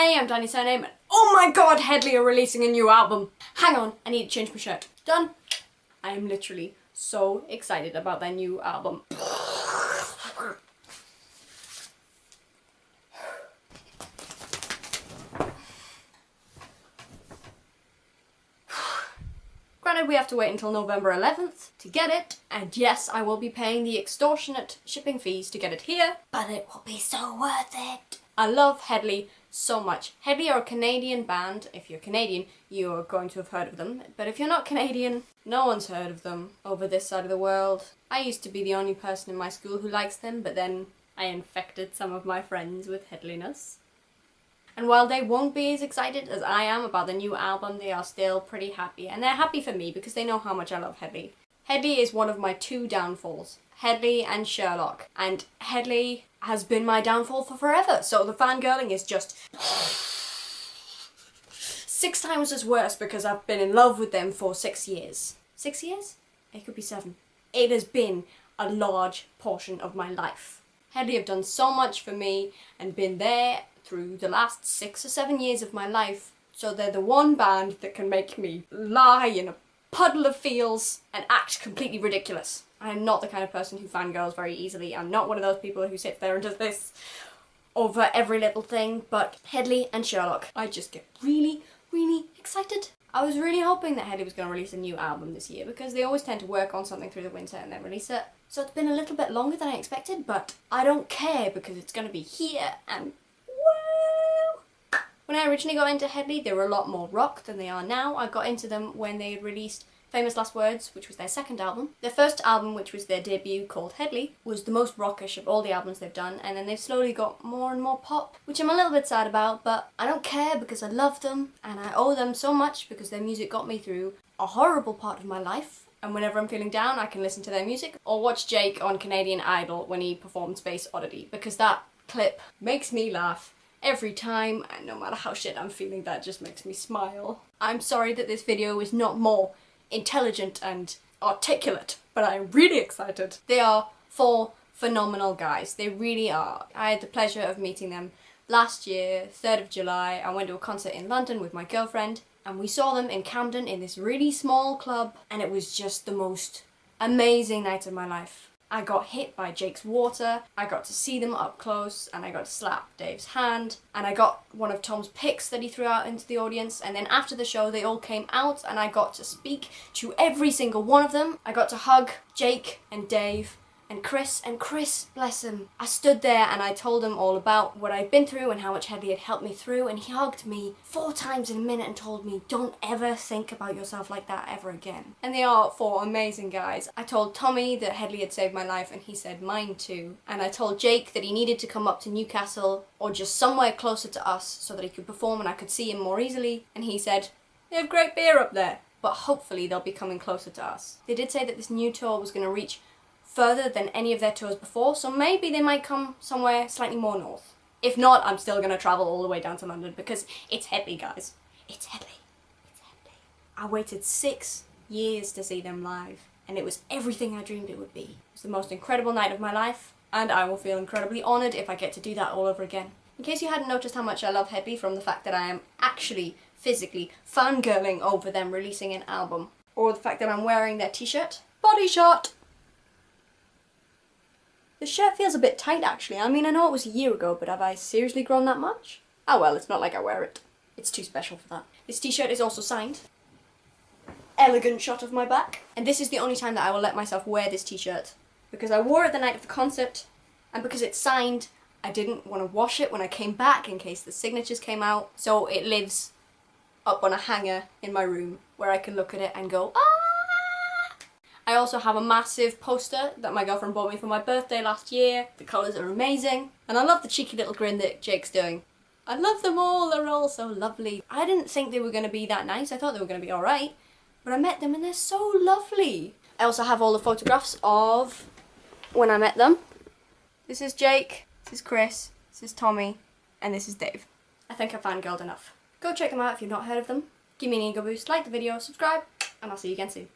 Hey, I'm DaniSurname, and oh my god, Hedley are releasing a new album. Hang on, I need to change my shirt. Done. I am literally so excited about their new album. Granted, we have to wait until November 11th to get it, and yes, I will be paying the extortionate shipping fees to get it here, but it will be so worth it. I love Hedley so much. Hedley are a Canadian band. If you're Canadian, you are going to have heard of them, but if you're not Canadian, no one's heard of them over this side of the world. I used to be the only person in my school who likes them, but then I infected some of my friends with Hedleyness. And while they won't be as excited as I am about the new album, they are still pretty happy. And they're happy for me because they know how much I love Hedley. Hedley is one of my two downfalls. Hedley and Sherlock. And Hedley has been my downfall for forever. So the fangirling is just 6 times as worse because I've been in love with them for 6 years. 6 years? It could be 7. It has been a large portion of my life. Hedley have done so much for me and been there through the last 6 or 7 years of my life, so they're the one band that can make me lie in a puddle of feels and act completely ridiculous. I am not the kind of person who fangirls very easily. I'm not one of those people who sits there and does this over every little thing, but Hedley and Sherlock, I just get really, really excited. I was really hoping that Hedley was going to release a new album this year because they always tend to work on something through the winter and then release it. So it's been a little bit longer than I expected, but I don't care because it's going to be here and when I originally got into Hedley, they were a lot more rock than they are now. I got into them when they had released Famous Last Words, which was their second album. Their first album, which was their debut called Hedley, was the most rockish of all the albums they've done, and then they've slowly got more and more pop, which I'm a little bit sad about, but I don't care because I love them, and I owe them so much because their music got me through a horrible part of my life. And whenever I'm feeling down, I can listen to their music, or watch Jake on Canadian Idol when he performed Space Oddity, because that clip makes me laugh every time, and no matter how shit I'm feeling, that just makes me smile. I'm sorry that this video is not more intelligent and articulate, but I'm really excited. They are 4 phenomenal guys. They really are. I had the pleasure of meeting them last year, 3rd of July. I went to a concert in London with my girlfriend, and we saw them in Camden in this really small club, and it was just the most amazing night of my life. I got hit by Jake's water, I got to see them up close, and I got to slap Dave's hand, and I got one of Tom's picks that he threw out into the audience, and then after the show they all came out and I got to speak to every single one of them. I got to hug Jake and Dave and Chris, bless him. I stood there and I told him all about what I'd been through and how much Hedley had helped me through, and he hugged me 4 times in a minute and told me, don't ever think about yourself like that ever again. And they are 4 amazing guys. I told Tommy that Hedley had saved my life and he said mine too. And I told Jake that he needed to come up to Newcastle or just somewhere closer to us so that he could perform and I could see him more easily, and he said, they have great beer up there, but hopefully they'll be coming closer to us. They did say that this new tour was going to reach further than any of their tours before, so maybe they might come somewhere slightly more north. If not, I'm still going to travel all the way down to London because it's Hedley, guys. It's Hedley. It's Hedley. I waited 6 years to see them live, and it was everything I dreamed it would be. It was the most incredible night of my life, and I will feel incredibly honoured if I get to do that all over again. In case you hadn't noticed how much I love Hedley from the fact that I am actually, physically, fangirling over them releasing an album, or the fact that I'm wearing their t-shirt, body shot! The shirt feels a bit tight actually. I mean, I know it was a year ago, but have I seriously grown that much? Oh well, it's not like I wear it. It's too special for that. This t-shirt is also signed. Elegant shot of my back. And this is the only time that I will let myself wear this t-shirt, because I wore it the night of the concert, and because it's signed, I didn't want to wash it when I came back in case the signatures came out, so it lives up on a hanger in my room where I can look at it and go, ah! I also have a massive poster that my girlfriend bought me for my birthday last year. The colours are amazing. And I love the cheeky little grin that Jake's doing. I love them all, they're all so lovely. I didn't think they were going to be that nice, I thought they were going to be alright. But I met them and they're so lovely. I also have all the photographs of when I met them. This is Jake, this is Chris, this is Tommy, and this is Dave. I think I fangirled enough. Go check them out if you've not heard of them. Give me an ego boost, like the video, subscribe, and I'll see you again soon.